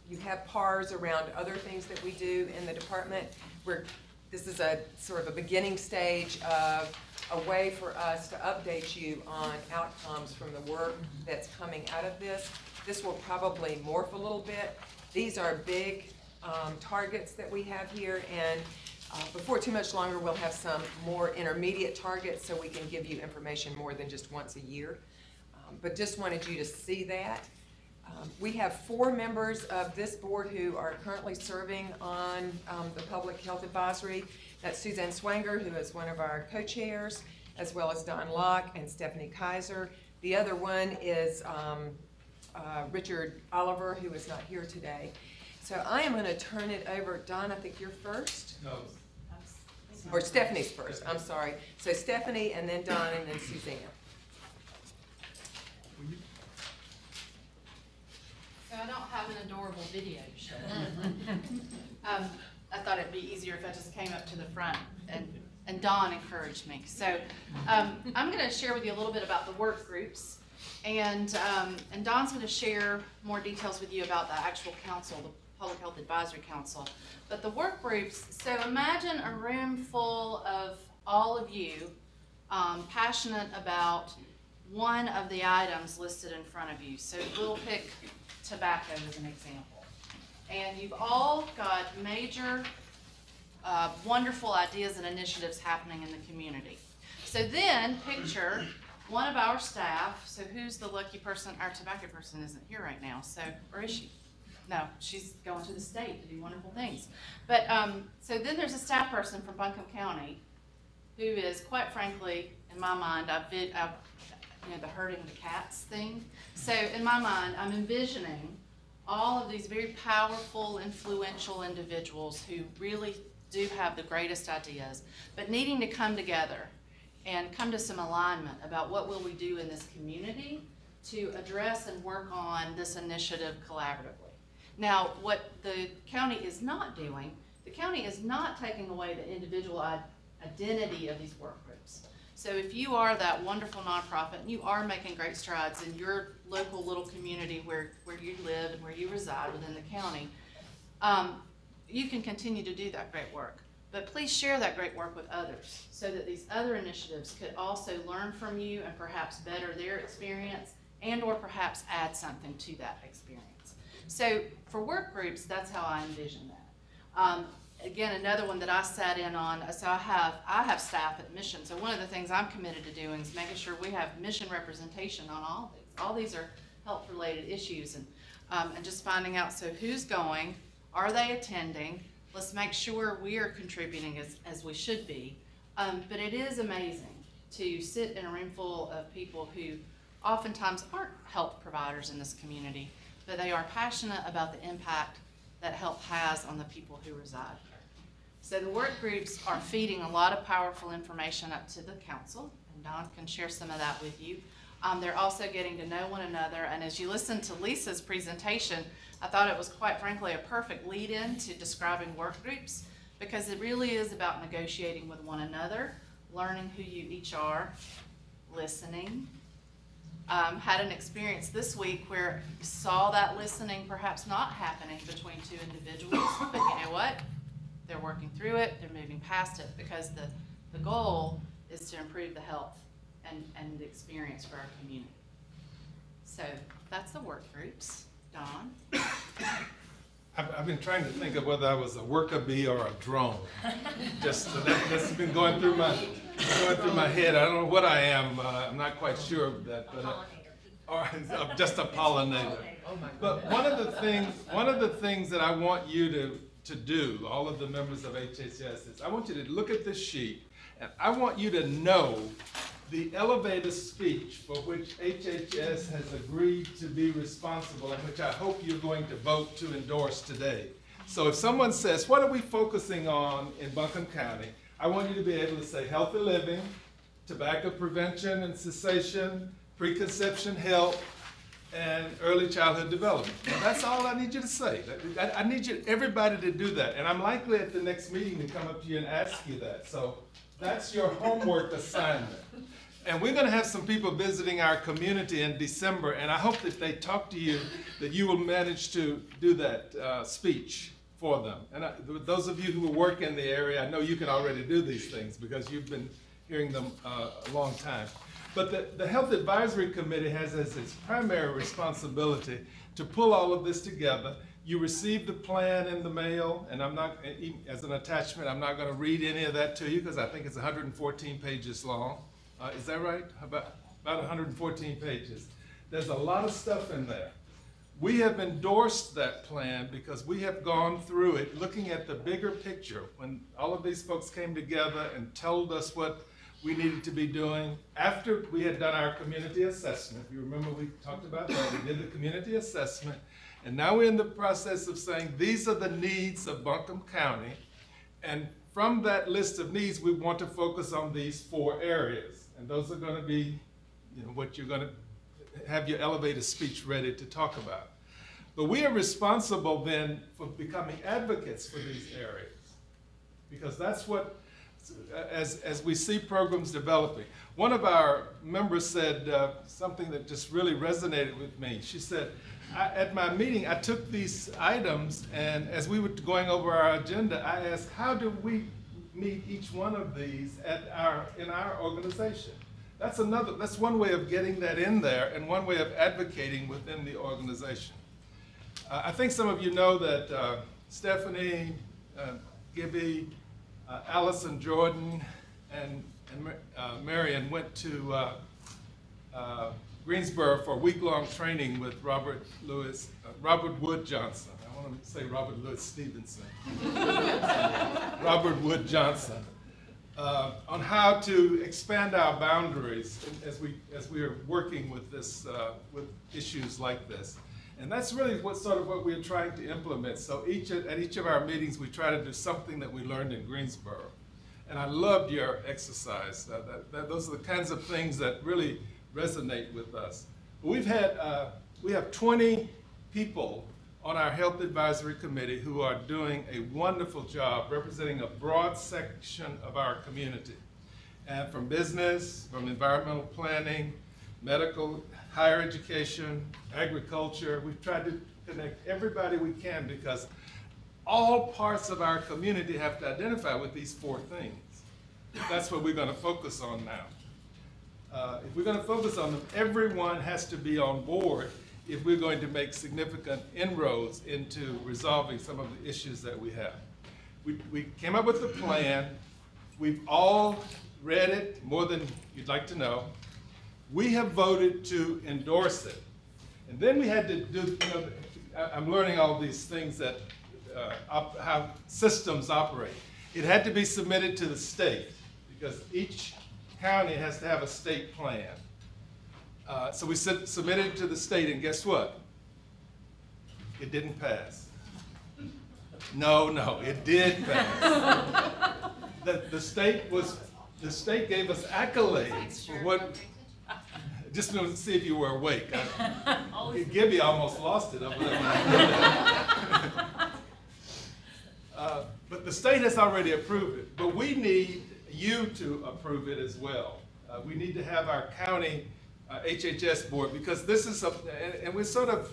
you have PARs around other things that we do in the department. This is a sort of a beginning stage of a way for us to update you on outcomes from the work that's coming out of this. This will probably morph a little bit. These are big targets that we have here, and before too much longer we'll have some more intermediate targets so we can give you information more than just once a year. But just wanted you to see that. We have 4 members of this board who are currently serving on the Public Health Advisory. That's Suzanne Swanger, who is one of our co-chairs, as well as Don Locke and Stephanie Kaiser. The other one is Richard Oliver, who is not here today. So I am going to turn it over. Don, I think you're first. No. Or Stephanie's first, I'm sorry. So Stephanie, and then Don, and then Suzanne. So I don't have an adorable video to show. I thought it'd be easier if I just came up to the front, and Dawn encouraged me. So I'm gonna share with you a little bit about the work groups, and Dawn's gonna share more details with you about the actual council, the Public Health Advisory Council. But the work groups, so imagine a room full of all of you passionate about one of the items listed in front of you. So we'll pick tobacco as an example. And you've all got major, wonderful ideas and initiatives happening in the community. So then picture one of our staff. So who's the lucky person? Our tobacco person isn't here right now. So, or is she? No, she's going to the state to do wonderful things. But so then there's a staff person from Buncombe County who is, quite frankly, in my mind, you know, the herding the cats thing. So in my mind, I'm envisioning all of these very powerful, influential individuals who really do have the greatest ideas, but needing to come together and come to some alignment about what will we do in this community to address and work on this initiative collaboratively. Now, what the county is not doing, the county is not taking away the individual identity of these work groups. So if you are that wonderful nonprofit and you are making great strides in your local little community where you live and where you reside within the county, you can continue to do that great work. But please share that great work with others so that these other initiatives could also learn from you and perhaps better their experience and or perhaps add something to that experience. So for work groups, that's how I envision that. Again, another one that I sat in on, so I have staff at Mission. So one of the things I'm committed to doing is making sure we have mission representation on all these. All these are health-related issues, and just finding out, so who's going, are they attending? Let's make sure we are contributing as we should be. But it is amazing to sit in a room full of people who oftentimes aren't health providers in this community, but they are passionate about the impact that health has on the people who reside here. So the work groups are feeding a lot of powerful information up to the council, and Dawn can share some of that with you. They're also getting to know one another, and as you listen to Lisa's presentation, I thought it was quite frankly a perfect lead-in to describing work groups, because it really is about negotiating with one another, learning who you each are, listening. Had an experience this week where you saw that listening perhaps not happening between two individuals, but you know what? They're working through it, they're moving past it, because the goal is to improve the health and the experience for our community. So that's the work groups. Dawn? I've been trying to think of whether I was a worker bee or a drone. Just that's been going through my head. I don't know what I am. I'm not quite sure of that, but or just a pollinator. But one of the things that I want you to do, all of the members of HHS, is I want you to look at this sheet, and I want you to know the elevator speech for which HHS has agreed to be responsible, and which I hope you're going to vote to endorse today. So if someone says, what are we focusing on in Buncombe County? I want you to be able to say healthy living, tobacco prevention and cessation, preconception health, and early childhood development. Now, that's all I need you to say. I need everybody to do that. And I'm likely at the next meeting to come up to you and ask you that. So that's your homework assignment. And we're going to have some people visiting our community in December, and I hope that they talk to you, that you will manage to do that speech for them. And those of you who work in the area, I know you can already do these things because you've been hearing them a long time. But the Health Advisory Committee has as its primary responsibility to pull all of this together. You received the plan in the mail, and I'm not, as an attachment, I'm not going to read any of that to you because I think it's 114 pages long. Is that right? About 114 pages. There's a lot of stuff in there. We have endorsed that plan because we have gone through it looking at the bigger picture. When all of these folks came together and told us what we needed to be doing after we had done our community assessment. You remember we talked about that. We did the community assessment, and now we're in the process of saying these are the needs of Buncombe County, and from that list of needs, we want to focus on these 4 areas. And those are going to be, what you're going to have your elevator speech ready to talk about. But we are responsible then for becoming advocates for these areas, because that's what, as we see programs developing. One of our members said something that just really resonated with me. She said, at my meeting, I took these items, and as we were going over our agenda, I asked, how do we meet each one of these in our organization? That's one way of getting that in there, and one way of advocating within the organization. I think some of you know that Stephanie, Gibby, Allison Jordan, and Marion went to Greensboro for a week-long training with Robert Wood Johnson. I want to say Robert Louis Stevenson. Robert Wood Johnson. On how to expand our boundaries as we are working with with issues like this. And that's really what we're trying to implement. So at each of our meetings, we try to do something that we learned in Greensboro. And I loved your exercise. Those are the kinds of things that really resonate with us. We have 20 people on our Health Advisory Committee who are doing a wonderful job representing a broad section of our community. And from business, from environmental planning, medical, higher education, agriculture. We've tried to connect everybody we can, because all parts of our community have to identify with these 4 things. That's what we're going to focus on now. If we're going to focus on them, everyone has to be on board if we're going to make significant inroads into resolving some of the issues that we have. We came up with a plan. We've all read it more than you'd like to know. We have voted to endorse it. And then we had to do, I'm learning all these things that, how systems operate. It had to be submitted to the state, because each county has to have a state plan. So we submitted it to the state, and guess what? It didn't pass. No, it did pass. The state gave us accolades for what. Just to see if you were awake. Gibby almost lost it over there when I did that. But the state has already approved it. But we need you to approve it as well. We need to have our county HHS board, because this is and we're sort of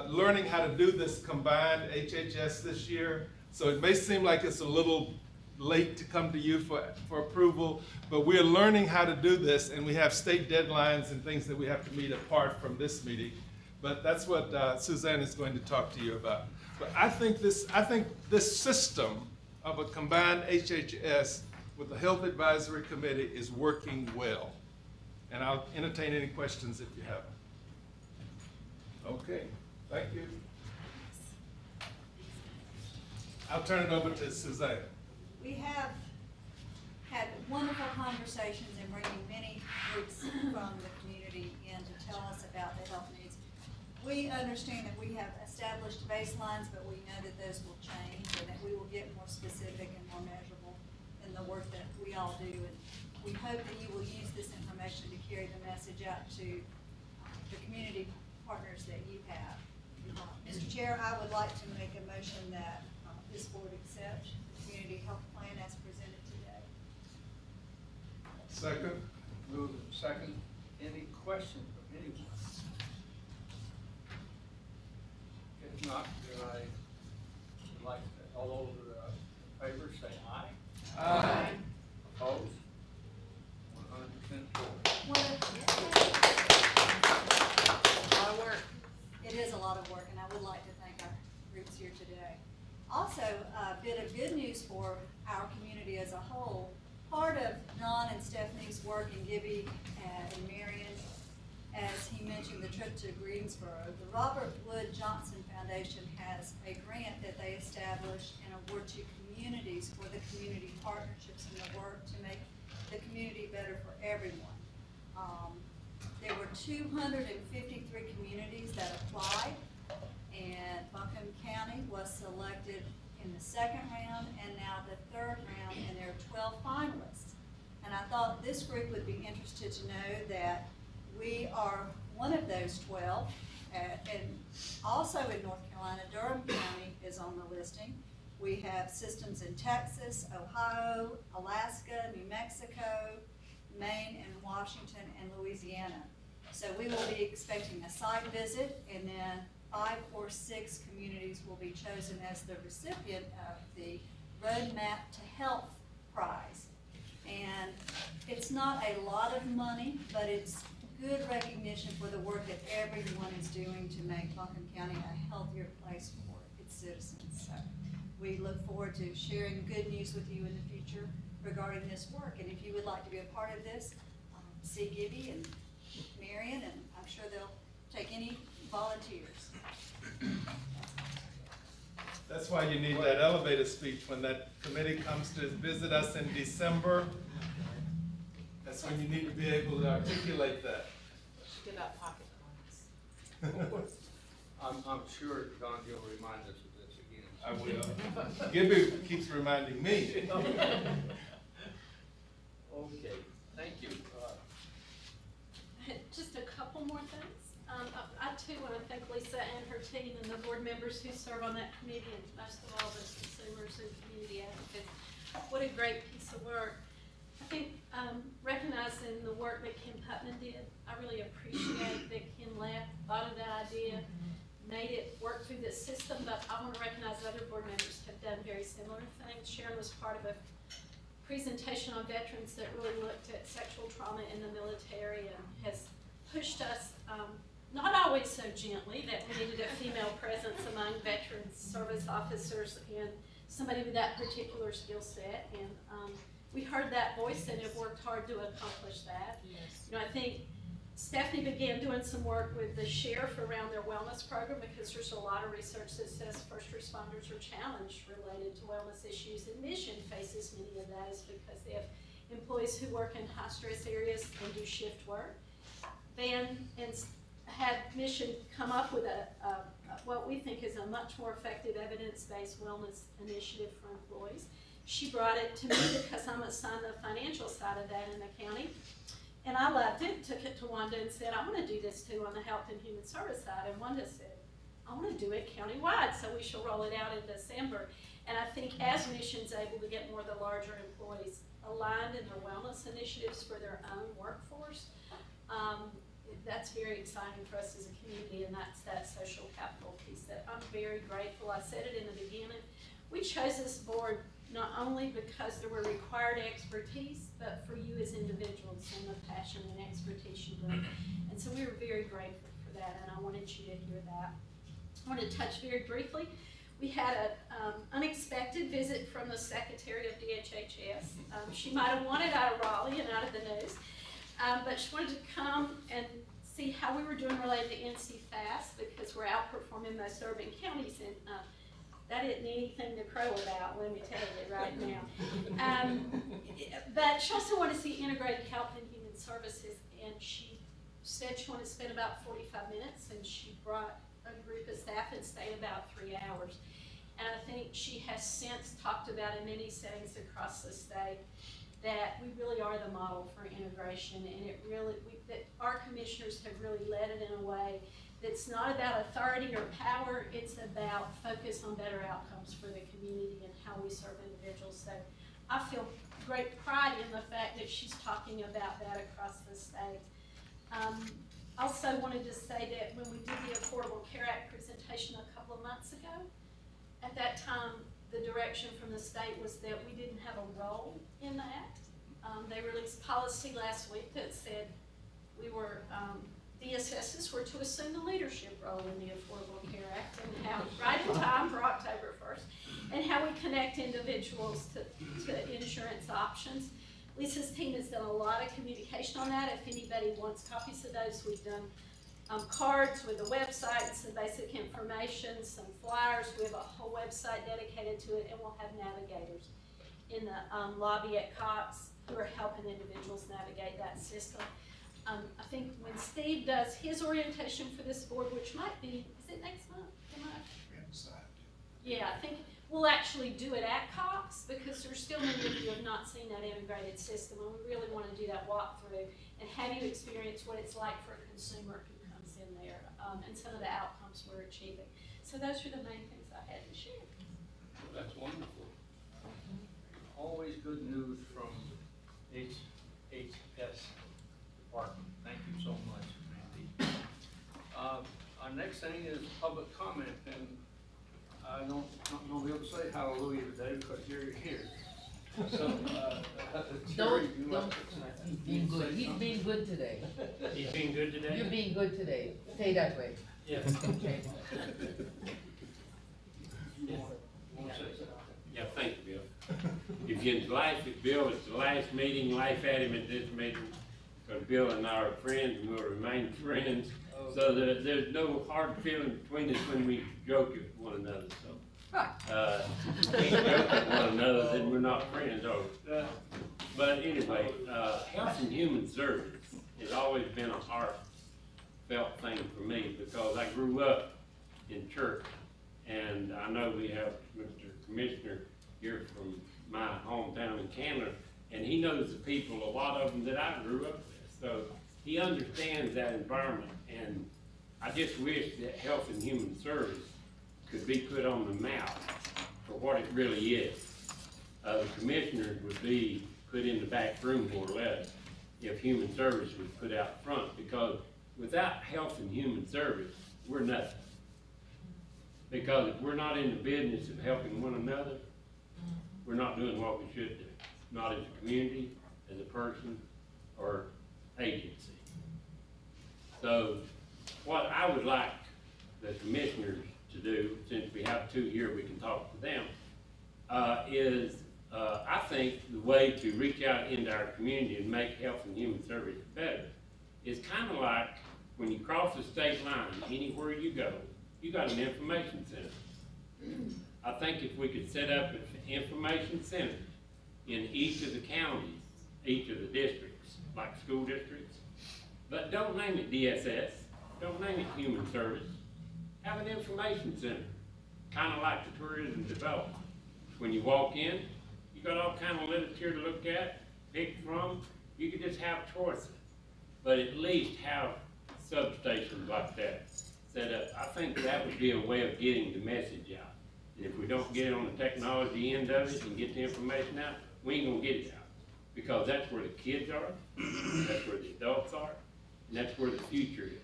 learning how to do this combined HHS this year. So it may seem like it's a little late to come to you for approval, but we're learning how to do this, and we have state deadlines and things that we have to meet apart from this meeting. But that's what Suzanne is going to talk to you about. But I think this system of a combined HHS with the Health Advisory Committee is working well. And I'll entertain any questions if you have them. Okay, thank you. I'll turn it over to Suzanne. We have had wonderful conversations and bringing many groups from the community in to tell us about the health needs. We understand that we have established baselines, but we know that those will change, and that we will get more specific and more measurable in the work that we all do. And we hope that you will use this information to carry the message out to the community partners that you have. Mr. Chair, I would like to make a motion that this board accept the community health plan as presented today. Second. Move in second. Any questions from anyone? If not, then I would like to, all those in favor say aye. Aye. Opposed? 100% for. A lot of work. It is a lot of work, and I would like to thank our groups here today. Also, a bit of good news for our community as a whole. Part of Don and Stephanie's work, and Gibby and Marion, as he mentioned, the trip to Greensboro, the Robert Wood Johnson Foundation has a grant that they established and award to communities for the community partnerships and the work to make the community better for everyone. There were 253 communities that applied, and Buncombe County was selected in the second round and now the third round, and there are 12 finalists. And I thought this group would be interested to know that we are one of those 12. And also in North Carolina, Durham County is on the listing. We have systems in Texas, Ohio, Alaska, New Mexico, Maine, and Washington, and Louisiana. So we will be expecting a site visit, and then 5 or 6 communities will be chosen as the recipient of the Roadmap to Health Prize. And it's not a lot of money, but it's good recognition for the work that everyone is doing to make Buncombe County a healthier place for its citizens. So we look forward to sharing good news with you in the future regarding this work. And if you would like to be a part of this, see Gibby and Marion, and I'm sure they'll take any volunteers. That's why you need that elevator speech when that committee comes to visit us in December. That's when you need to be able to articulate that. Give out pocket coins. I'm sure Don, you'll remind us of this again. I will. Gibby keeps reminding me. Okay, thank you. Just a couple more things. I too want to thank Lisa and her team and the board members who serve on that committee, and most of all the consumers and community advocates. What a great piece of work. I think recognizing the work that Kim Putman did, I really appreciate that Kim left, thought of that idea, made it work through this system, but I want to recognize other board members have done very similar things. Sharon was part of a presentation on veterans that really looked at sexual trauma in the military and has pushed us, not always so gently, that we needed a female presence among veterans service officers and somebody with that particular skill set. And we heard that voice and have worked hard to accomplish that. Yes. You know, I think Stephanie began doing some work with the sheriff around their wellness program, because there's a lot of research that says first responders are challenged related to wellness issues, and Mission faces many of those because they have employees who work in high stress areas and do shift work. Van had Mission come up with what we think is a much more effective evidence-based wellness initiative for employees. She brought it to me because I'm assigned the financial side of that in the county. And I loved it, took it to Wanda and said, I want to do this too on the health and human service side. And Wanda said, I want to do it countywide, so we shall roll it out in December. And I think as Mission's able to get more of the larger employees aligned in their wellness initiatives for their own workforce, that's very exciting for us as a community, and that's that social capital piece that I'm very grateful. I said it in the beginning. We chose this board not only because there were required expertise, but for you as individuals and the passion and expertise you bring. And so we were very grateful for that, and I wanted you to hear that. I want to touch very briefly. We had an unexpected visit from the Secretary of DHHS. She might have wanted out of Raleigh and out of the news, but she wanted to come and see how we were doing related to NC Fast, because we're outperforming most urban counties, and that isn't anything to crow about, let me tell you right now. But she also wanted to see integrated health and human services, and she said she wanted to spend about 45 minutes, and she brought a group of staff and stayed about 3 hours. And I think she has since talked about in many settings across the state that we really are the model for integration, and it really, that our commissioners have really led it in a way that's not about authority or power, it's about focus on better outcomes for the community and how we serve individuals. So I feel great pride in the fact that she's talking about that across the state. Also wanted to say that when we did the Affordable Care Act presentation a couple of months ago, at that time, the direction from the state was that we didn't have a role in that. They released policy last week that said we were, DSSs were to assume the leadership role in the Affordable Care Act, and how, right in time for October 1st, and how we connect individuals to insurance options. Lisa's team has done a lot of communication on that. If anybody wants copies of those, we've done cards with a website, some basic information, some flyers. We have a whole website dedicated to it, and we'll have navigators in the lobby at Cox who are helping individuals navigate that system. I think when Steve does his orientation for this board, which might be, is it next month? Yeah, I think we'll actually do it at Cox, because there's still many of you who have not seen that integrated system, and we really want to do that walkthrough and have you experience what it's like for a consumer who there, and some of the outcomes we're achieving. So those are the main things I had to share. That's wonderful. Always good news from HHS department. Thank you so much, Mandy. Our next thing is public comment, and I don't be able to say hallelujah today because you're here. So, Jerry, you like to He's being good. He's being good today. He's being good today? You're being good today. Stay that way. Yes. Okay. Yeah, thank you, Bill. If you life with Bill, it's the last meeting, life at him at this meeting, because Bill and I are friends and will remain friends. So there's no hard feeling between us when we joke at one another, so. We joke at one another, then we're not friends, but anyway, health and human service has always been a heartfelt thing for me, because I grew up in church, and I know we have Mr. Commissioner here from my hometown in Canada, and he knows the people, a lot of them that I grew up with, so he understands that environment, and I just wish that health and human service could be put on the map for what it really is. The commissioners would be put in the back room more or less if human service was put out front, because without health and human service, we're nothing. Because if we're not in the business of helping one another, we're not doing what we should do, not as a community, as a person, or agency. So what I would like the commissioners to do, since we have two here, we can talk to them, is I think the way to reach out into our community and make health and human service better is kind of like when you cross the state line, anywhere you go, you got an information center. I think if we could set up an information center in each of the counties, each of the districts, like school districts, but don't name it DSS, don't name it human service, have an information center, kind of like the tourism development. When you walk in, you got all kind of literature to look at, pick from, you could just have choices, but at least have substations like that set up. I think that would be a way of getting the message out. And if we don't get it on the technology end of it and get the information out, we ain't gonna get it out. Because that's where the kids are, that's where the adults are, and that's where the future is.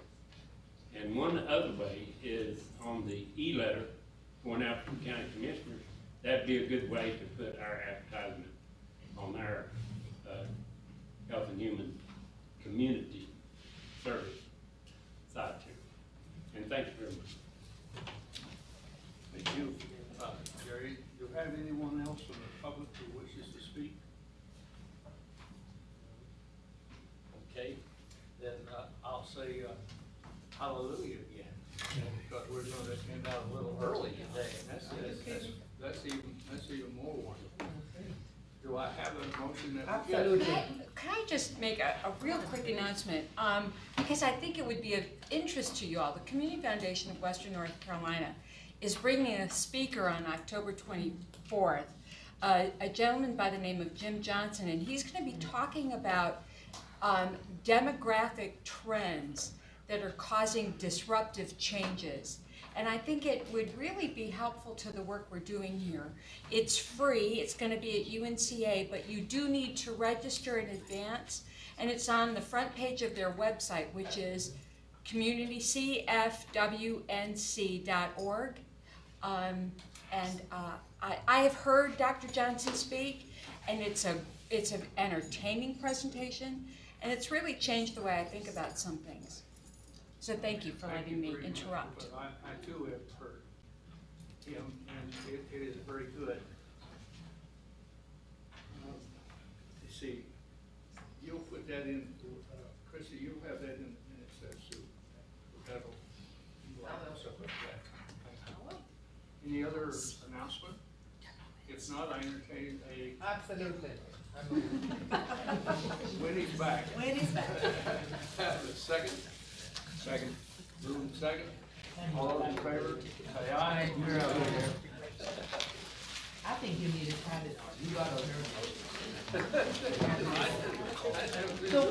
And one other way is on the e-letter going out from county commissioners. That'd be a good way to put our advertisement on our health and human community service side too. And thank you very much. Thank you. Jerry, do you have anyone else from the public who wishes to speak? Okay, then I'll say hallelujah again, because we're going to end out a little early today, and that's even more wonderful. Do I have a motion that? Absolutely. Can I just make a real quick announcement? Because I think it would be of interest to you all. The Community Foundation of Western North Carolina is bringing a speaker on October 24th, a gentleman by the name of Jim Johnson, and he's going to be talking about demographic trends that are causing disruptive changes. And I think it would really be helpful to the work we're doing here. It's free, it's going to be at UNCA, but you do need to register in advance, and it's on the front page of their website, which is communitycfwnc.org. I have heard Dr. Johnson speak, and it's an entertaining presentation, and it's really changed the way I think about some things. So thank you for letting me interrupt. I too have heard him, and it is very good. You see, you'll put that in, Chrissy, you'll have that in it says too. That'll, stuff like that. Any other announcement? If not, I entertain a. Absolutely. Winnie's back. Winnie's back. Have a second? Second. Moving second. All those in favor, say aye. You're out here. I think you need to try this. You got to learn. So